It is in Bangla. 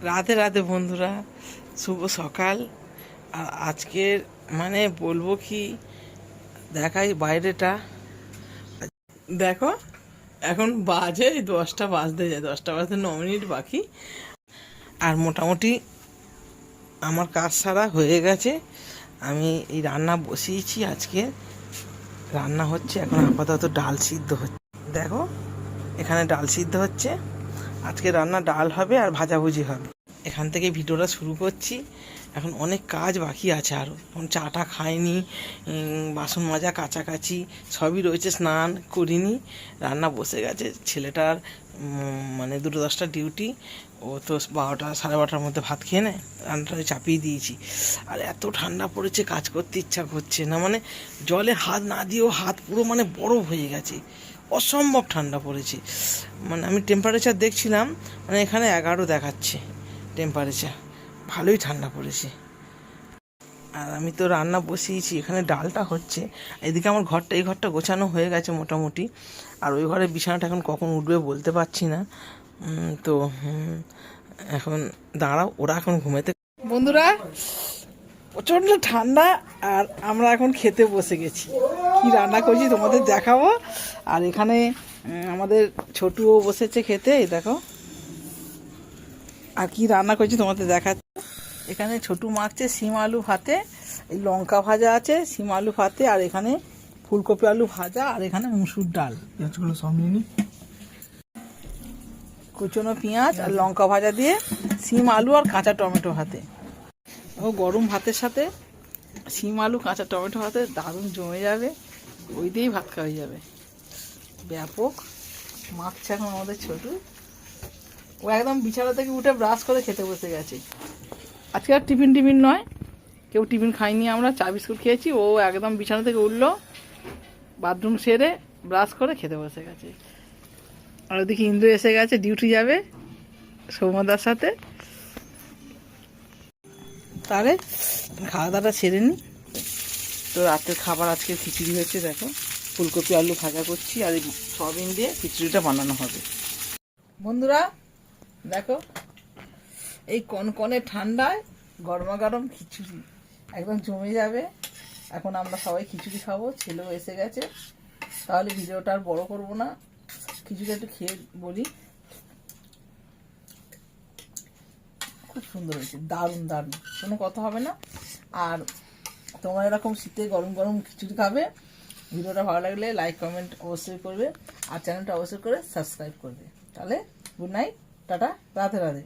রাধে রাধে বন্ধুরা, শুভ সকাল। আর আজকের মানে বলবো কি, দেখাই বাইরেটা। দেখো, এখন বাজে 10টা বাজতে যায়, 10টা বাজতে 9 মিনিট বাকি। আর মোটামুটি আমার কাজ সারা হয়ে গেছে। আমি এই রান্না বসিয়েছি। আজকে রান্না হচ্ছে, এখন আপাতত ডাল সিদ্ধ হচ্ছে। দেখো, এখানে ডাল সিদ্ধ হচ্ছে। আজকে রান্না ডাল হবে আর ভাজাভুজি হবে। এখান থেকে ভিডিওটা শুরু করছি। এখন অনেক কাজ বাকি আছে আরও। এখন চাটা খাইনি, বাসন মাজা কাচাকাচি সবই রয়েছে, স্নান করিনি। রান্না বসে গেছে। ছেলেটার মানে 2:10টা ডিউটি। ও তো 12টা 12:30টার মধ্যে ভাত খেয়ে নেয়। রান্নাটা চাপিয়ে দিয়েছি। আর এত ঠান্ডা পড়েছে, কাজ করতে ইচ্ছা করছে না। মানে জলে হাত না দিয়েও হাত পুরো মানে বরফ হয়ে গেছে। অসম্ভব ঠান্ডা পড়েছে। মানে আমি টেম্পারেচার দেখছিলাম, মানে এখানে 11 দেখাচ্ছে টেম্পারেচার। ভালোই ঠান্ডা পড়েছে। আর আমি তো রান্না বসিয়েছি, এখানে ডালটা হচ্ছে। এদিকে আমার ঘরটা, এই ঘরটা গোছানো হয়ে গেছে মোটামুটি। আর ওই ঘরের বিছানাটা এখন কখন উঠবে বলতে পারছি না। তো এখন দাঁড়াও, ওরা এখন ঘুমাতে। বন্ধুরা, প্রচণ্ড ঠান্ডা। আর আমরা এখন খেতে বসে গেছি। কি রান্না করছি তোমাদের দেখাবো। আর এখানে আমাদের ছোটুও বসেছে খেতে, এই দেখো। আর কি রান্না করছি তোমাদের দেখাচ্ছি। এখানে ছোটু মাখছে শিম আলু ভাতে, এই লঙ্কা ভাজা আছে, শিম আলু ভাতে। আর এখানে ফুলকপি আলু ভাজা, আর এখানে মুসুর ডাল। পেঁয়াজগুলো সব নিয়ে নি, কুচনো পেঁয়াজ আর লঙ্কা ভাজা দিয়ে শিম আলু আর কাঁচা টমেটো ভাতে। ও গরম ভাতের সাথে শিম আলু কাঁচা টমেটো ভাতে দারুণ জমে যাবে। ওই দিয়েই ভাত খাওয়া হয়ে যাবে। ব্যাপক মাখছে এখন আমাদের ছোটু। ও একদম বিছানা থেকে উঠে ব্রাশ করে খেতে বসে গেছে। আজকে আর টিফিন নয়, কেউ টিফিন খাইনি, আমরা চা বিস্কুট খেয়েছি। ও একদম বিছানা থেকে উঠলো, বাথরুম সেরে ব্রাশ করে খেতে বসে গেছে। আর ওদিকে ইন্দু এসে গেছে, ডিউটি যাবে সৌমদার সাথে। তাহলে খাওয়া দাওয়াটা সেরে নি। তো রাতের খাবার আজকে খিচুড়ি হয়েছে। দেখো, ফুলকপি আলু ভাজা করছি, আর এই সয়াবিন দিয়ে খিচুড়িটা বানানো হবে। বন্ধুরা দেখো, এই কনকনে ঠান্ডায় গরমা গরম খিচুড়ি একদম জমে যাবে। এখন আমরা সবাই খিচুড়ি খাবো, ছেলেও এসে গেছে। তাহলে ভিডিওটা আর বড় করবো না, খিচুড়িটা একটু খেয়ে বলি। খুব সুন্দর হয়েছে, দারুণ দারুণ, কোনো কথা হবে না। আর তোমরা এরকম শীতে গরম গরম খিচুড়ি খাবে। ভিডিওটা ভালো লাগলে লাইক কমেন্ট অবশ্যই করবে, আর চ্যানেলটা অবশ্যই করে সাবস্ক্রাইব করবে। তাহলে good night, tata, Radhe Radhe.